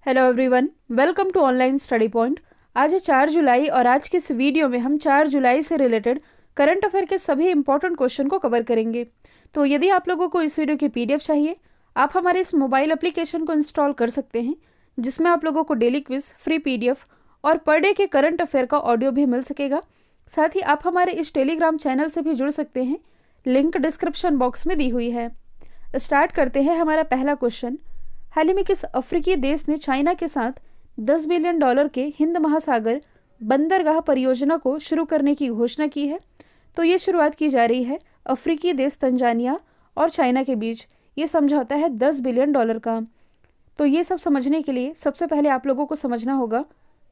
Hello everyone, welcome to online study point. आज है 4 जुलाई और आज की इस वीडियो में हम 4 जुलाई से रिलेटेड करंट अफेयर के सभी इंपॉर्टेंट क्वेश्चन को कवर करेंगे। तो यदि आप लोगों को इस वीडियो की पीडीएफ चाहिए, आप हमारे इस मोबाइल एप्लीकेशन को इंस्टॉल कर सकते हैं, जिसमें आप लोगों को डेली क्विज, फ्री पीडीएफ और पर डे के करंट अफेयर का ऑडियो भी मिल सकेगा। साथ ही आप हमारे इस टेलीग्राम चैनल से भी जुड़ सकते हैं, लिंक डिस्क्रिप्शन बॉक्स में दी हुई है। स्टार्ट करते हैं हमारा पहला क्वेश्चन। हाल ही में किस अफ्रीकी देश ने चाइना के साथ $10 बिलियन के हिंद महासागर बंदरगाह परियोजना को शुरू करने की घोषणा की है? तो ये शुरुआत की जा रही है अफ्रीकी देश तंजानिया और चाइना के बीच। ये समझौता है $10 बिलियन का। तो ये सब समझने के लिए सबसे पहले आप लोगों को समझना होगा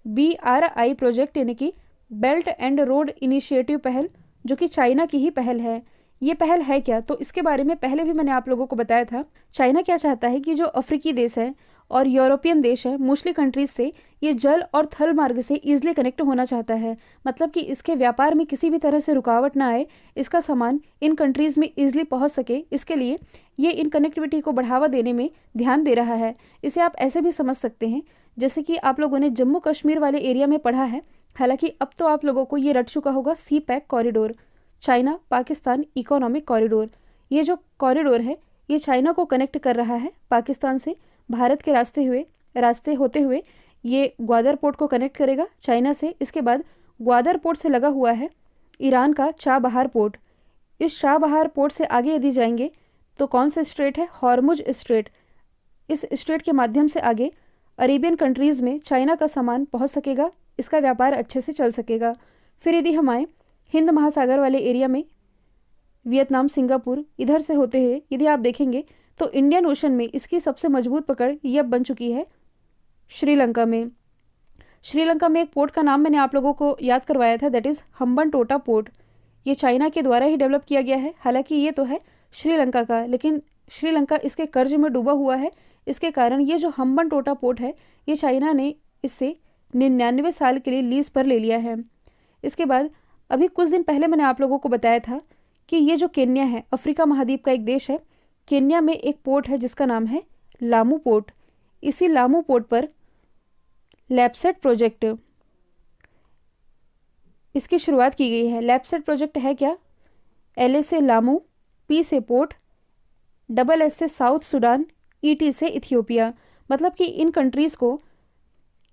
BRI प्रोजेक्ट यानी कि बेल्ट एंड रोड इनिशिएटिव पहल, जो कि चाइना की ही पहल है। ये पहल है क्या, तो इसके बारे में पहले भी मैंने आप लोगों को बताया था। चाइना क्या चाहता है कि जो अफ्रीकी देश है और यूरोपियन देश है, मोस्टली कंट्रीज से ये जल और थल मार्ग से ईजिली कनेक्ट होना चाहता है। मतलब कि इसके व्यापार में किसी भी तरह से रुकावट ना आए, इसका सामान इन कंट्रीज में ईजिली पहुंच सके, इसके लिए ये इन कनेक्टिविटी को बढ़ावा देने में ध्यान दे रहा है। इसे आप ऐसे भी समझ सकते हैं जैसे कि आप लोगों ने जम्मू कश्मीर वाले एरिया में पढ़ा है। हालांकि अब तो आप लोगों को ये रट चुका होगा CPEC corridor, China Pakistan economic corridor. ये जो कॉरिडोर है ये चाइना को कनेक्ट कर रहा है पाकिस्तान से, भारत के रास्ते होते हुए ये ग्वादर पोर्ट को कनेक्ट करेगा चाइना से। इसके बाद ग्वादर पोर्ट से लगा हुआ है ईरान का चाबहार पोर्ट। इस चाबहार पोर्ट से आगे यदि जाएंगे तो कौन सा स्ट्रेट है? Hormuz strait. इस स्ट्रेट के माध्यम से आगे अरेबियन कंट्रीज़ में चाइना का सामान पहुंच सकेगा, इसका व्यापार अच्छे से चल सकेगा। फिर यदि हम आए हिंद महासागर वाले एरिया में, वियतनाम, सिंगापुर, इधर से होते हुए यदि आप देखेंगे तो इंडियन ओशन में इसकी सबसे मजबूत पकड़ ये अब बन चुकी है श्रीलंका में। श्रीलंका में एक पोर्ट का नाम मैंने आप लोगों को याद करवाया था, दैट इज़ हम्बनटोटा पोर्ट। ये चाइना के द्वारा ही डेवलप किया गया है। हालांकि ये तो है श्रीलंका का, लेकिन श्रीलंका इसके कर्ज में डूबा हुआ है। इसके कारण ये जो हम्बनटोटा पोर्ट है ये चाइना ने इससे 99 साल के लिए लीज पर ले लिया है। इसके बाद अभी कुछ दिन पहले मैंने आप लोगों को बताया था कि ये जो केन्या है, अफ्रीका महाद्वीप का एक देश है, केन्या में एक पोर्ट है जिसका नाम है लामू पोर्ट। इसी लामू पोर्ट पर लैपसेट प्रोजेक्ट, इसकी शुरुआत की गई है। लैपसेट प्रोजेक्ट है क्या? LA से लामू, P से पोर्ट, SS से साउथ सूडान, ET से इथियोपिया। मतलब कि इन कंट्रीज़ को,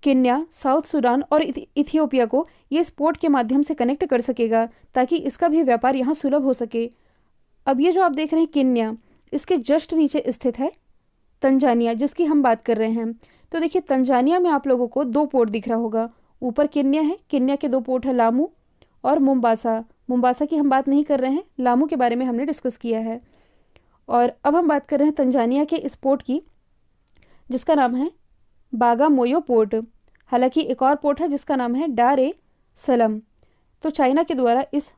केन्या, साउथ सूडान और इथियोपिया को ये इस पोर्ट के माध्यम से कनेक्ट कर सकेगा ताकि इसका भी व्यापार यहाँ सुलभ हो सके। अब ये जो आप देख रहे हैं केन्या, इसके जस्ट नीचे स्थित है तंजानिया, जिसकी हम बात कर रहे हैं। तो देखिए तंजानिया में आप लोगों को 2 पोर्ट दिख रहा होगा। ऊपर केन्या है, केन्या के 2 पोर्ट है लामू और मोम्बासा। मोम्बासा की हम बात नहीं कर रहे हैं, लामू के बारे में हमने डिस्कस किया है। और अब हम बात कर रहे हैं तंजानिया के इस पोर्ट की, जिसका नाम है बागामोयो पोर्ट। हालांकि एक और पोर्ट है जिसका नाम है डार ए सलम। तो चाइना के द्वारा इस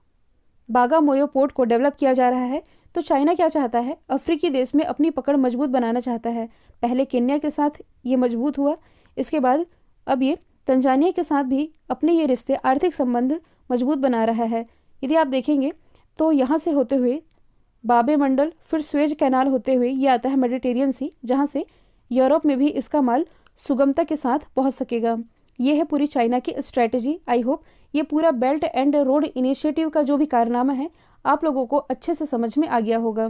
बागामोयो पोर्ट को डेवलप किया जा रहा है। तो चाइना क्या चाहता है? अफ्रीकी देश में अपनी पकड़ मजबूत बनाना चाहता है। पहले केन्या के साथ ये मजबूत हुआ, इसके बाद अब ये तंजानिया के साथ भी अपने ये रिश्ते, आर्थिक संबंध मजबूत बना रहा है। यदि आप देखेंगे तो यहाँ से होते हुए बाबे मंडल, फिर स्वेज कैनाल होते हुए ये आता है मेडिटेरियन सी, जहाँ से यूरोप में भी इसका माल सुगमता के साथ पहुंच सकेगा। ये है पूरी चाइना की स्ट्रैटेजी। आई होप ये पूरा बेल्ट एंड रोड इनिशिएटिव का जो भी कारनामा है आप लोगों को अच्छे से समझ में आ गया होगा।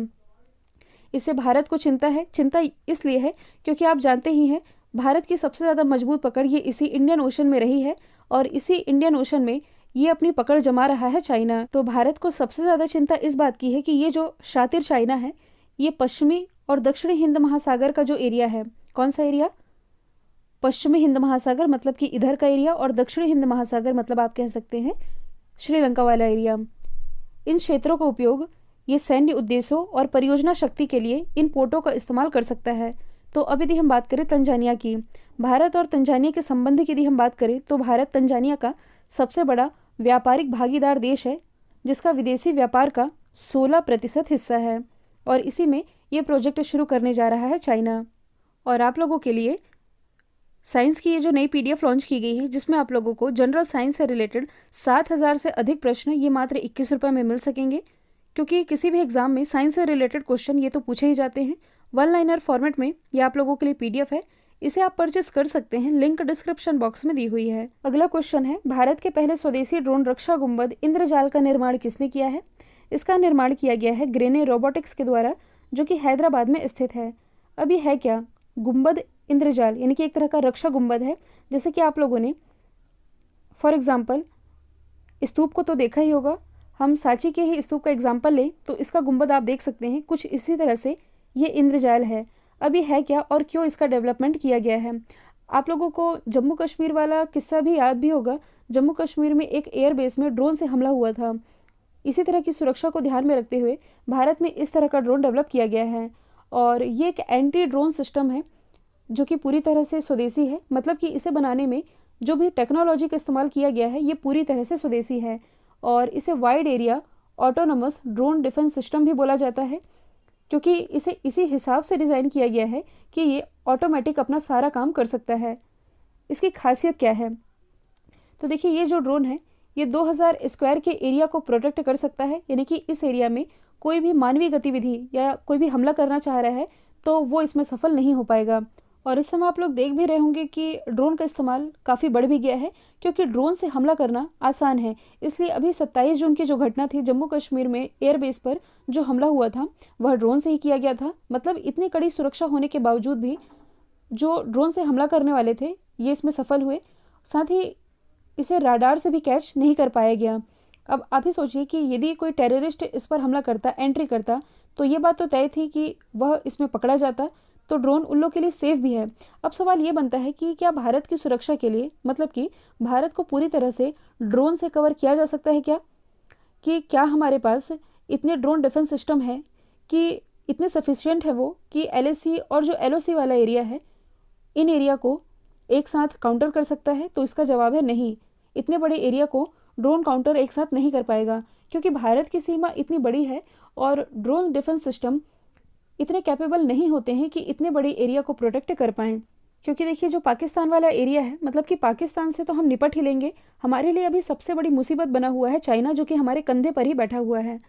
इससे भारत को चिंता है। चिंता इसलिए है क्योंकि आप जानते ही हैं भारत की सबसे ज़्यादा मजबूत पकड़ ये इसी इंडियन ओशन में रही है और इसी इंडियन ओशन में ये अपनी पकड़ जमा रहा है चाइना। तो भारत को सबसे ज़्यादा चिंता इस बात की है कि ये जो शातिर चाइना है ये पश्चिमी और दक्षिणी हिंद महासागर का जो एरिया है, कौन सा एरिया? पश्चिमी हिंद महासागर मतलब कि इधर का एरिया, और दक्षिणी हिंद महासागर मतलब आप कह सकते हैं श्रीलंका वाला एरिया। इन क्षेत्रों का उपयोग ये सैन्य उद्देश्यों और परियोजना शक्ति के लिए इन पोर्टों का इस्तेमाल कर सकता है। तो अब यदि हम बात करें तंजानिया की, भारत और तंजानिया के संबंध की यदि हम बात करें तो भारत तंजानिया का सबसे बड़ा व्यापारिक भागीदार देश है, जिसका विदेशी व्यापार का 16% हिस्सा है। और इसी में ये प्रोजेक्ट शुरू करने जा रहा है चाइना। और आप लोगों के लिए साइंस की ये जो नई PDF लॉन्च की गई है, जिसमें आप लोगों को जनरल साइंस से रिलेटेड 7000 से अधिक प्रश्न ये मात्र 21 रुपये में मिल सकेंगे। क्योंकि किसी भी एग्जाम में साइंस से रिलेटेड क्वेश्चन ये तो पूछे ही जाते हैं। 1 लाइनर फॉर्मेट में ये आप लोगों के लिए PDF है। इसे आप परचेस कर सकते हैं, लिंक डिस्क्रिप्शन बॉक्स में दी हुई है। अगला क्वेश्चन है, भारत के पहले स्वदेशी ड्रोन रक्षा गुंबद इंद्रजाल का निर्माण किसने किया है? इसका निर्माण किया गया है ग्रेने रोबोटिक्स के द्वारा, जो कि हैदराबाद में स्थित है। अब ये है क्या? गुंबद इंद्रजाल यानी कि एक तरह का रक्षा गुंबद है। जैसे कि आप लोगों ने फॉर एग्जाम्पल स्तूप को तो देखा ही होगा, हम सांची के ही स्तूप का एग्जाम्पल लें तो इसका गुंबद आप देख सकते हैं, कुछ इसी तरह से ये इंद्रजाल है। अभी है क्या और क्यों इसका डेवलपमेंट किया गया है? आप लोगों को जम्मू कश्मीर वाला किस्सा भी याद भी होगा। जम्मू कश्मीर में एक एयरबेस में ड्रोन से हमला हुआ था। इसी तरह की सुरक्षा को ध्यान में रखते हुए भारत में इस तरह का ड्रोन डेवलप किया गया है, और ये एक एंटी ड्रोन सिस्टम है जो कि पूरी तरह से स्वदेशी है। मतलब कि इसे बनाने में जो भी टेक्नोलॉजी का इस्तेमाल किया गया है ये पूरी तरह से स्वदेशी है, और इसे wide area autonomous drone defence system भी बोला जाता है, क्योंकि इसे इसी हिसाब से डिज़ाइन किया गया है कि ये ऑटोमेटिक अपना सारा काम कर सकता है। इसकी खासियत क्या है? तो देखिए, ये जो ड्रोन है ये 2000 स्क्वायर के एरिया को प्रोटेक्ट कर सकता है, यानी कि इस एरिया में कोई भी मानवीय गतिविधि या कोई भी हमला करना चाह रहा है तो वो इसमें सफल नहीं हो पाएगा। और इस समय आप लोग देख भी रहे होंगे कि ड्रोन का इस्तेमाल काफ़ी बढ़ भी गया है, क्योंकि ड्रोन से हमला करना आसान है। इसलिए अभी 27 जून की जो घटना थी जम्मू कश्मीर में एयरबेस पर जो हमला हुआ था वह ड्रोन से ही किया गया था। मतलब इतनी कड़ी सुरक्षा होने के बावजूद भी जो ड्रोन से हमला करने वाले थे ये इसमें सफल हुए। साथ ही इसे राडार से भी कैच नहीं कर पाया गया। अब आप ही सोचिए कि यदि कोई टेररिस्ट इस पर हमला करता, एंट्री करता, तो ये बात तो तय थी कि वह इसमें पकड़ा जाता, तो ड्रोन उन लोगों के लिए सेफ भी है। अब सवाल ये बनता है कि क्या भारत की सुरक्षा के लिए, मतलब कि भारत को पूरी तरह से ड्रोन से कवर किया जा सकता है क्या? कि क्या हमारे पास इतने ड्रोन डिफेंस सिस्टम है कि इतने सफिशिएंट है वो कि LAC और जो LOC वाला एरिया है इन एरिया को एक साथ काउंटर कर सकता है? तो इसका जवाब है नहीं। इतने बड़े एरिया को ड्रोन काउंटर एक साथ नहीं कर पाएगा, क्योंकि भारत की सीमा इतनी बड़ी है और ड्रोन डिफेंस सिस्टम इतने कैपेबल नहीं होते हैं कि इतने बड़े एरिया को प्रोटेक्ट कर पाएँ। क्योंकि देखिए, जो पाकिस्तान वाला एरिया है, मतलब कि पाकिस्तान से तो हम निपट ही लेंगे, हमारे लिए अभी सबसे बड़ी मुसीबत बना हुआ है चाइना, जो कि हमारे कंधे पर ही बैठा हुआ है।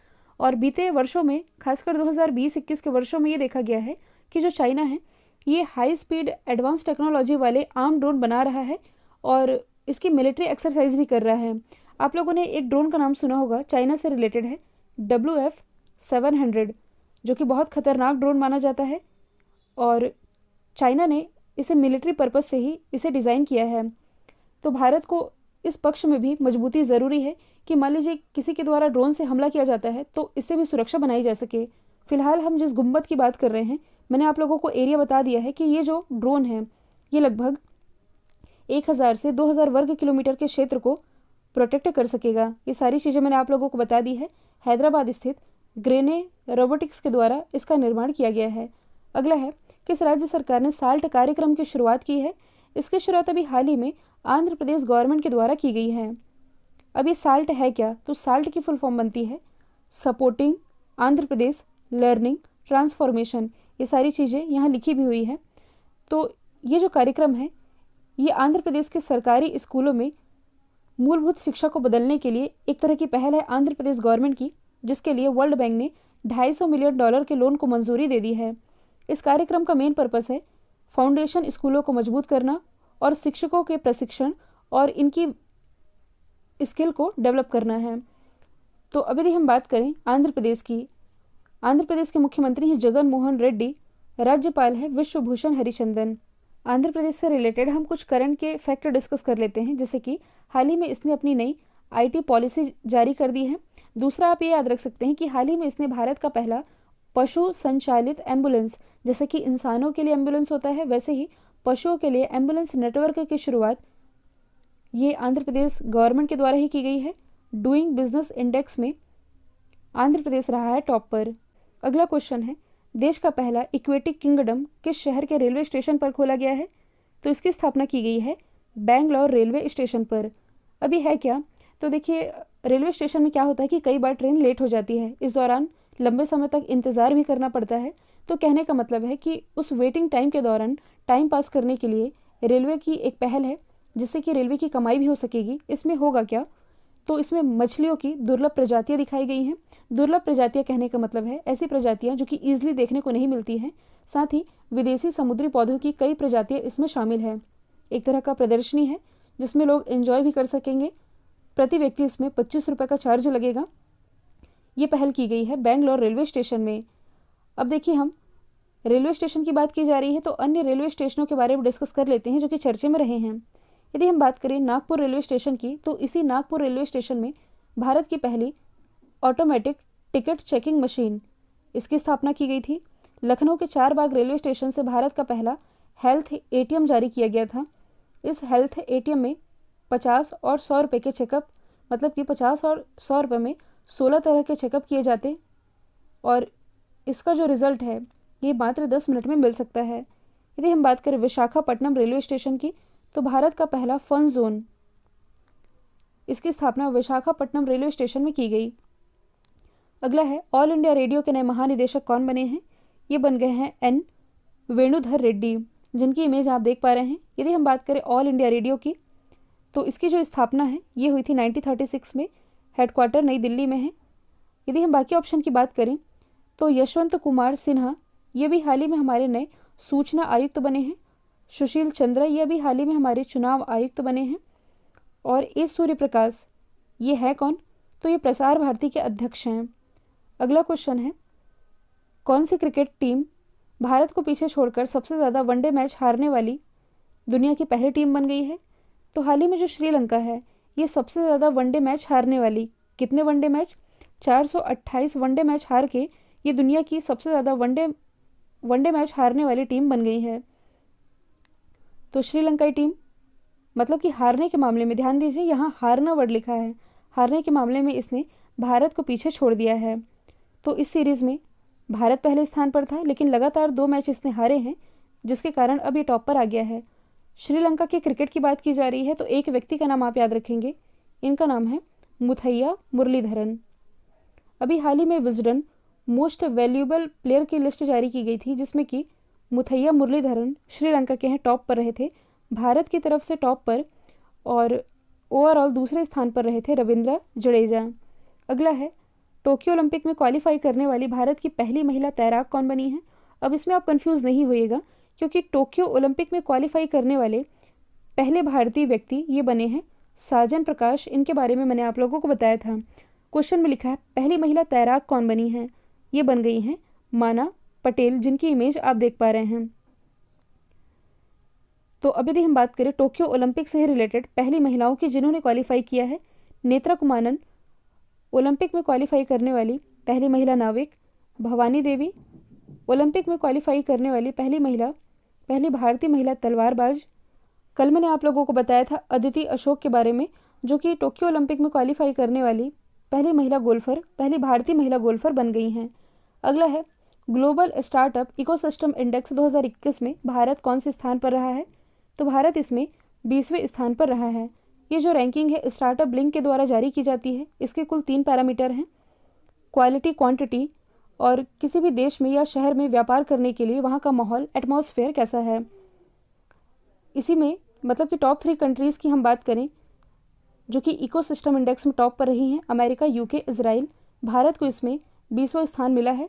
और बीते वर्षों में, खासकर 2020-21 के वर्षों में ये देखा गया है कि जो चाइना है ये हाई स्पीड एडवांस टेक्नोलॉजी वाले आर्म ड्रोन बना रहा है और इसकी मिलिट्री एक्सरसाइज भी कर रहा है। आप लोगों ने एक ड्रोन का नाम सुना होगा, चाइना से रिलेटेड है, WF-700, जो कि बहुत खतरनाक ड्रोन माना जाता है, और चाइना ने इसे मिलिट्री पर्पस से ही इसे डिज़ाइन किया है। तो भारत को इस पक्ष में भी मजबूती ज़रूरी है कि मान लीजिए किसी के द्वारा ड्रोन से हमला किया जाता है तो इससे भी सुरक्षा बनाई जा सके। फिलहाल हम जिस गुंबद की बात कर रहे हैं, मैंने आप लोगों को एरिया बता दिया है कि ये जो ड्रोन है ये लगभग 1000 से 2000 वर्ग किलोमीटर के क्षेत्र को प्रोटेक्ट कर सकेगा। ये सारी चीज़ें मैंने आप लोगों को बता दी है। हैदराबाद स्थित ग्रेने रोबोटिक्स के द्वारा इसका निर्माण किया गया है। अगला है, किस राज्य सरकार ने साल्ट कार्यक्रम की शुरुआत की है? इसकी शुरुआत अभी हाल ही में आंध्र प्रदेश गवर्नमेंट के द्वारा की गई है। अब ये साल्ट है क्या? तो साल्ट की फुल फॉर्म बनती है supporting Andhra Pradesh learning transformation. ये सारी चीज़ें यहाँ लिखी भी हुई है। तो ये जो कार्यक्रम है ये आंध्र प्रदेश के सरकारी स्कूलों में मूलभूत शिक्षा को बदलने के लिए एक तरह की पहल है आंध्र प्रदेश गवर्नमेंट की, जिसके लिए वर्ल्ड बैंक ने $250 मिलियन के लोन को मंजूरी दे दी है। इस कार्यक्रम का मेन पर्पस है फाउंडेशन स्कूलों को मजबूत करना और शिक्षकों के प्रशिक्षण और इनकी स्किल को डेवलप करना है। तो अब यदि हम बात करें आंध्र प्रदेश की, आंध्र प्रदेश के मुख्यमंत्री हैं जगन मोहन रेड्डी, राज्यपाल है विश्वभूषण हरिचंदन। आंध्र प्रदेश से रिलेटेड हम कुछ करंट के फैक्ट डिस्कस कर लेते हैं, जैसे कि हाल ही में इसने अपनी नई IT पॉलिसी जारी कर दी है। दूसरा, आप ये याद रख सकते हैं कि हाल ही में इसने भारत का पहला पशु संचालित एम्बुलेंस, जैसे कि इंसानों के लिए एम्बुलेंस होता है वैसे ही पशुओं के लिए एम्बुलेंस नेटवर्क की शुरुआत ये आंध्र प्रदेश गवर्नमेंट के द्वारा ही की गई है। डूइंग बिजनेस इंडेक्स में आंध्र प्रदेश रहा है टॉप पर। अगला क्वेश्चन है, देश का पहला इक्वेटिक किंगडम किस शहर के रेलवे स्टेशन पर खोला गया है? तो इसकी स्थापना की गई है बेंगलोर रेलवे स्टेशन पर। अभी है क्या? तो देखिए, रेलवे स्टेशन में क्या होता है कि कई बार ट्रेन लेट हो जाती है, इस दौरान लंबे समय तक इंतज़ार भी करना पड़ता है। तो कहने का मतलब है कि उस वेटिंग टाइम के दौरान टाइम पास करने के लिए रेलवे की एक पहल है, जिससे कि रेलवे की कमाई भी हो सकेगी। इसमें होगा क्या? तो इसमें मछलियों की दुर्लभ प्रजातियां दिखाई गई हैं। दुर्लभ प्रजातियां कहने का मतलब है ऐसी प्रजातियां जो कि ईजिली देखने को नहीं मिलती हैं। साथ ही विदेशी समुद्री पौधों की कई प्रजातियां इसमें शामिल है। एक तरह का प्रदर्शनी है जिसमें लोग एंजॉय भी कर सकेंगे। प्रति व्यक्ति इसमें 25 रुपये का चार्ज लगेगा। ये पहल की गई है बेंगलोर रेलवे स्टेशन में। अब देखिए, हम रेलवे स्टेशन की बात की जा रही है तो अन्य रेलवे स्टेशनों के बारे में डिस्कस कर लेते हैं जो कि चर्चे में रहे हैं। यदि हम बात करें नागपुर रेलवे स्टेशन की, तो इसी नागपुर रेलवे स्टेशन में भारत की पहली ऑटोमेटिक टिकट चेकिंग मशीन इसकी स्थापना की गई थी। लखनऊ के चारबाग रेलवे स्टेशन से भारत का पहला हेल्थ एटीएम जारी किया गया था। इस हेल्थ एटीएम में 50 और 100 रुपये के चेकअप, मतलब कि 50 और 100 रुपये में 16 तरह के चेकअप किए जाते और इसका जो रिज़ल्ट है ये मात्र 10 मिनट में मिल सकता है। यदि हम बात करें विशाखापट्टनम रेलवे स्टेशन की, तो भारत का पहला फन जोन इसकी स्थापना विशाखापट्टनम रेलवे स्टेशन में की गई। अगला है ऑल इंडिया रेडियो के नए महानिदेशक कौन बने हैं। ये बन गए हैं एन वेणुधर रेड्डी, जिनकी इमेज आप देख पा रहे हैं। यदि हम बात करें ऑल इंडिया रेडियो की, तो इसकी जो स्थापना है ये हुई थी 1936 में। हेडक्वार्टर नई दिल्ली में है। यदि हम बाकी ऑप्शन की बात करें तो यशवंत कुमार सिन्हा ये भी हाल ही में हमारे नए सूचना आयुक्त बने हैं। सुशील चंद्र ये भी हाल ही में हमारे चुनाव आयुक्त बने हैं। और ए सूर्य प्रकाश ये है कौन, तो ये प्रसार भारती के अध्यक्ष हैं। अगला क्वेश्चन है, कौन सी क्रिकेट टीम भारत को पीछे छोड़कर सबसे ज़्यादा वनडे मैच हारने वाली दुनिया की पहली टीम बन गई है। तो हाल ही में जो श्रीलंका है ये सबसे ज़्यादा वनडे मैच हारने वाली, कितने वनडे मैच, 428 वनडे मैच हार के ये दुनिया की सबसे ज़्यादा वनडे मैच हारने वाली टीम बन गई है। तो श्रीलंकाई टीम, मतलब कि हारने के मामले में, ध्यान दीजिए यहाँ हारना वर्ड लिखा है, हारने के मामले में इसने भारत को पीछे छोड़ दिया है। तो इस सीरीज़ में भारत पहले स्थान पर था, लेकिन लगातार 2 मैच इसने हारे हैं, जिसके कारण अब ये टॉप पर आ गया है। श्रीलंका के क्रिकेट की बात की जा रही है तो एक व्यक्ति का नाम आप याद रखेंगे, इनका नाम है मुथैया मुरलीधरन। अभी हाल ही में विजडन मोस्ट वैल्यूएबल प्लेयर की लिस्ट जारी की गई थी, जिसमें कि मुथैया मुरलीधरन श्रीलंका के हैं, टॉप पर रहे थे। भारत की तरफ से टॉप पर और ओवरऑल दूसरे स्थान पर रहे थे रविंद्र जडेजा। अगला है, टोक्यो ओलंपिक में क्वालिफाई करने वाली भारत की पहली महिला तैराक कौन बनी है। अब इसमें आप कंफ्यूज नहीं होइएगा, क्योंकि टोक्यो ओलंपिक में क्वालिफाई करने वाले पहले भारतीय व्यक्ति ये बने हैं साजन प्रकाश। इनके बारे में मैंने आप लोगों को बताया था। क्वेश्चन में लिखा है पहली महिला तैराक कौन बनी है। ये बन गई हैं माना पटेल, जिनकी इमेज आप देख पा रहे हैं। तो अब यदि हम बात करें टोक्यो ओलंपिक से रिलेटेड पहली महिलाओं की जिन्होंने क्वालिफाई किया है, नेत्रा कुमारन ओलंपिक में क्वालिफाई करने वाली पहली महिला नाविक, भवानी देवी ओलंपिक में क्वालिफाई करने वाली पहली भारतीय महिला तलवारबाज। कल मैंने आप लोगों को बताया था अदिति अशोक के बारे में, जो कि टोक्यो ओलंपिक में क्वालिफाई करने वाली पहली भारतीय महिला गोल्फर बन गई हैं। अगला है, ग्लोबल स्टार्टअप इकोसिस्टम इंडेक्स 2021 में भारत कौन से स्थान पर रहा है। तो भारत इसमें 20वें स्थान पर रहा है। ये जो रैंकिंग है स्टार्टअप ब्लिंक के द्वारा जारी की जाती है। इसके कुल 3 पैरामीटर हैं, क्वालिटी, क्वांटिटी और किसी भी देश में या शहर में व्यापार करने के लिए वहाँ का माहौल, एटमॉस्फेयर कैसा है। इसी में मतलब कि टॉप 3 कंट्रीज़ की हम बात करें जो कि इकोसिस्टम इंडेक्स में टॉप पर रही हैं, अमेरिका, यूके, इजराइल। भारत को इसमें 20वां स्थान मिला है।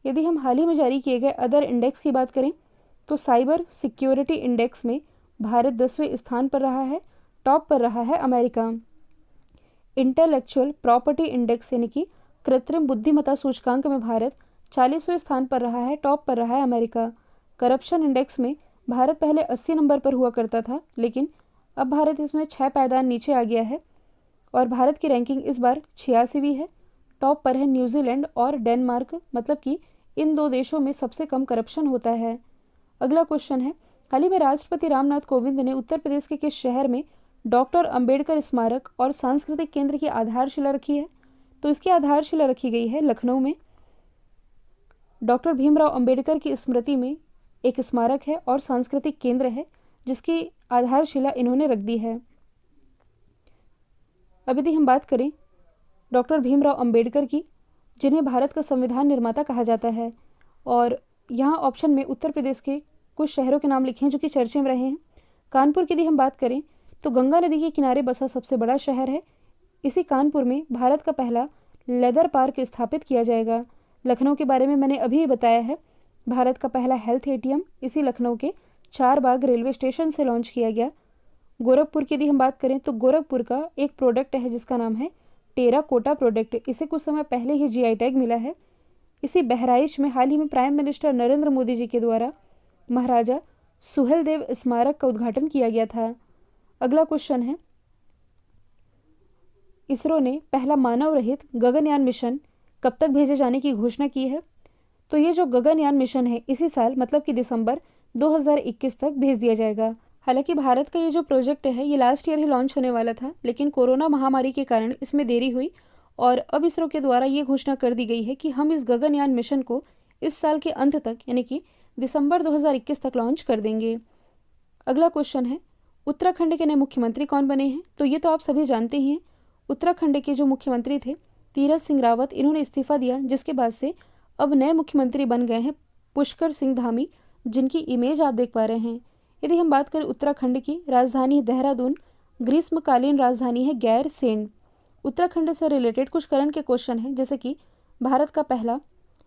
यदि हम हाल ही में जारी किए गए अदर इंडेक्स की बात करें तो साइबर सिक्योरिटी इंडेक्स में भारत 10वें स्थान पर रहा है, टॉप पर रहा है अमेरिका। इंटेलेक्चुअल प्रॉपर्टी इंडेक्स यानी कि कृत्रिम बुद्धिमत्ता सूचकांक में भारत 40वें स्थान पर रहा है, टॉप पर रहा है अमेरिका। करप्शन इंडेक्स में भारत पहले 80 नंबर पर हुआ करता था, लेकिन अब भारत इसमें 6 पायदान नीचे आ गया है और भारत की रैंकिंग इस बार 86वीं है। टॉप पर है न्यूजीलैंड और डेनमार्क, मतलब कि इन 2 देशों में सबसे कम करप्शन होता है। अगला क्वेश्चन है, हाल ही में राष्ट्रपति रामनाथ कोविंद ने उत्तर प्रदेश के किस शहर में डॉक्टर अंबेडकर स्मारक और सांस्कृतिक केंद्र की आधारशिला रखी है। तो इसकी आधारशिला रखी गई है लखनऊ में। डॉक्टर भीमराव अंबेडकर की स्मृति में एक स्मारक है और सांस्कृतिक केंद्र है, जिसकी आधारशिला इन्होंने रख दी है। अब यदि हम बात करें डॉक्टर भीमराव अंबेडकर की, जिन्हें भारत का संविधान निर्माता कहा जाता है, और यहाँ ऑप्शन में उत्तर प्रदेश के कुछ शहरों के नाम लिखे हैं जो कि चर्चे में रहे हैं। कानपुर की यदि हम बात करें तो गंगा नदी के किनारे बसा सबसे बड़ा शहर है। इसी कानपुर में भारत का पहला लेदर पार्क स्थापित किया जाएगा। लखनऊ के बारे में मैंने अभी बताया है, भारत का पहला हेल्थ एटीएम इसी लखनऊ के चारबाग रेलवे स्टेशन से लॉन्च किया गया। गोरखपुर की यदि हम बात करें तो गोरखपुर का एक प्रोडक्ट है जिसका नाम है टेराकोटा प्रोडक्ट, इसे कुछ समय पहले ही जीआई टैग मिला है। इसी बहराइच में हाल ही में प्राइम मिनिस्टर नरेंद्र मोदी जी के द्वारा महाराजा सुहेलदेव स्मारक का उद्घाटन किया गया था। अगला क्वेश्चन है, इसरो ने पहला मानव रहित गगनयान मिशन कब तक भेजे जाने की घोषणा की है? तो ये जो गगनयान मिशन है इसी साल मतलब कि दिसंबर 2021 तक भेज दिया जाएगा। हालांकि भारत का ये जो प्रोजेक्ट है ये लास्ट ईयर ही लॉन्च होने वाला था, लेकिन कोरोना महामारी के कारण इसमें देरी हुई और अब इसरो के द्वारा ये घोषणा कर दी गई है कि हम इस गगनयान मिशन को इस साल के अंत तक यानी कि दिसंबर 2021 तक लॉन्च कर देंगे। अगला क्वेश्चन है, उत्तराखंड के नए मुख्यमंत्री कौन बने हैं? तो ये तो आप सभी जानते ही हैं, उत्तराखंड के जो मुख्यमंत्री थे तीरथ सिंह रावत, इन्होंने इस्तीफा दिया, जिसके बाद से अब नए मुख्यमंत्री बन गए हैं पुष्कर सिंह धामी, जिनकी इमेज आप देख पा रहे हैं। यदि हम बात करें उत्तराखंड की, राजधानी देहरादून, ग्रीष्मकालीन राजधानी है गैरसेंण। उत्तराखंड से रिलेटेड कुछ करंट के क्वेश्चन हैं, जैसे कि भारत का पहला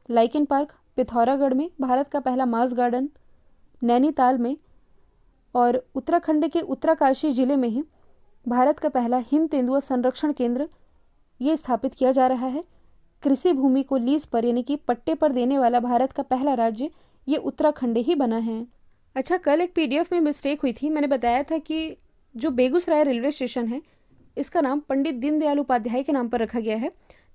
लाइकेन पार्क पिथौरागढ़ में, भारत का पहला मास गार्डन नैनीताल में, और उत्तराखंड के उत्तरकाशी जिले में ही भारत का पहला हिम तेंदुआ संरक्षण केंद्र ये स्थापित किया जा रहा है। कृषि भूमि को लीज पर यानी कि पट्टे पर देने वाला भारत का पहला राज्य ये उत्तराखंड ही बना है। अच्छा, कल एक पीडीएफ में मिस्टेक हुई थी, मैंने बताया था कि जो बेगूसराय रेलवे स्टेशन है इसका नाम पंडित दीनदयाल उपाध्याय के नाम पर रखा गया है,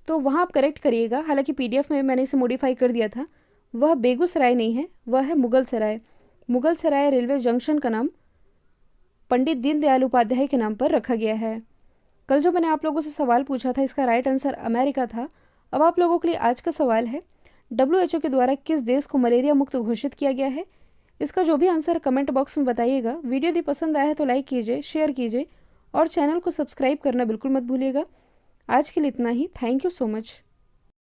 तो वहाँ आप करेक्ट करिएगा। हालांकि पीडीएफ में मैंने इसे मॉडिफाई कर दिया था, वह बेगूसराय नहीं है, वह है मुगलसराय। मुगलसराय रेलवे जंक्शन का नाम पंडित दीनदयाल उपाध्याय के नाम पर रखा गया है। कल जो मैंने आप लोगों से सवाल पूछा था इसका राइट आंसर अमेरिका था। अब आप लोगों के लिए आज का सवाल है, WHO के द्वारा किस देश को मलेरिया मुक्त घोषित किया गया है? इसका जो भी आंसर कमेंट बॉक्स में बताइएगा। वीडियो यदि पसंद आया है तो लाइक कीजिए, शेयर कीजिए और चैनल को सब्सक्राइब करना बिल्कुल मत भूलिएगा। आज के लिए इतना ही। Thank you so much.